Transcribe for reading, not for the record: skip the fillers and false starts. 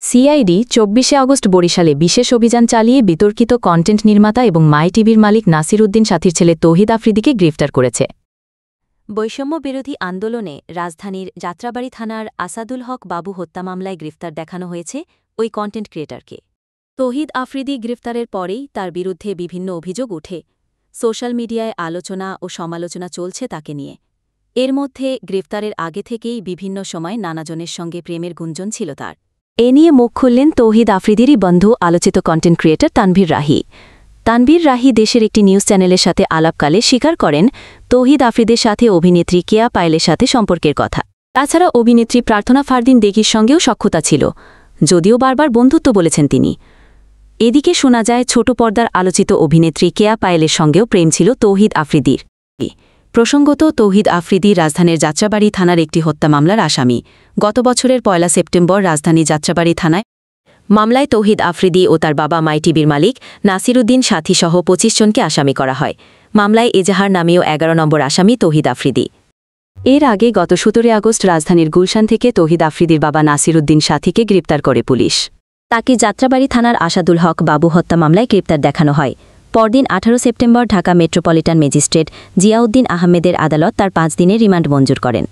CID ২৪শে August বরিশালে বিশেষ অভিযান চালিয়ে বিতর্কিত কন্টেন্ট নির্মাতা এবং মাই টিভির মালিক নাসির উদ্দিন সাথীর ছেলে তৌহিদ আফ্রিদিকে গ্রেফতার করেছে। বৈষম্য বিরোধী আন্দোলনে রাজধানীর যাত্রাবাড়ি থানার আসাদুল হক বাবু হত্যা মামলায় গ্রেফতার দেখানো হয়েছে ওই কন্টেন্ট ক্রিয়েটরকে। তৌহিদ আফ্রিদি গ্রেফতারের পরেই তার বিরুদ্ধে বিভিন্ন অভিযোগ ওঠে। সোশ্যাল মিডিয়ায় আলোচনা ও সমালোচনা চলছে তাকে নিয়ে। এর মধ্যে গ্রেফতারের আগে থেকেই বিভিন্ন সময় নানাজনের সঙ্গে প্রেমের গুঞ্জন ছিল তার। এ নিয়ে মুখ খুললেন তৌহিদ আফ্রিদিরই বন্ধু আলোচিত কন্টেন্ট ক্রিয়েটর তানভীর রাহি। তানভীর রাহি দেশের একটি নিউজ চ্যানেলের সাথে আলাপকালে স্বীকার করেন তৌহিদ আফ্রিদির সাথে অভিনেত্রী কেয়া পায়েলের সাথে সম্পর্কের কথা। তাছাড়া অভিনেত্রী প্রার্থনা ফারদিন দেগির সঙ্গেও সখ্যতা ছিল, যদিও বারবার বন্ধুত্ব বলেছেন তিনি। এদিকে শোনা যায় ছোট পর্দার আলোচিত অভিনেত্রী কেয়া পায়েলের সঙ্গেও প্রেম ছিল তৌহিদ আফ্রিদির। প্রসঙ্গত, তৌহিদ আফ্রিদি রাজধানীর যাত্রাবাড়ি থানার একটি হত্যা মামলার আসামি। গত বছরের ১ সেপ্টেম্বর রাজধানী যাত্রাবাড়ি থানায় মামলায় তৌহিদ আফ্রিদি ও তার বাবা মাই টিভির মালিক নাসির উদ্দিন সাথীসহ ২৫ জনকে আসামি করা হয়। মামলায় এজাহার নামীয় ১১ নম্বর আসামি তৌহিদ আফ্রিদি। এর আগে গত ১৭ আগস্ট রাজধানীর গুলশান থেকে তৌহিদ আফ্রিদির বাবা নাসির উদ্দিন সাথীকে গ্রেপ্তার করে পুলিশ। তাকে যাত্রাবাড়ি থানার আসাদুল হক বাবু হত্যা মামলায় গ্রেপ্তার দেখানো হয়। পরদিন ১৮ September Dhaka metropolitan magistrate Ziauddin আহমেদের আদালত তার ৫ দিনের রিমান্ড মঞ্জুর করেন।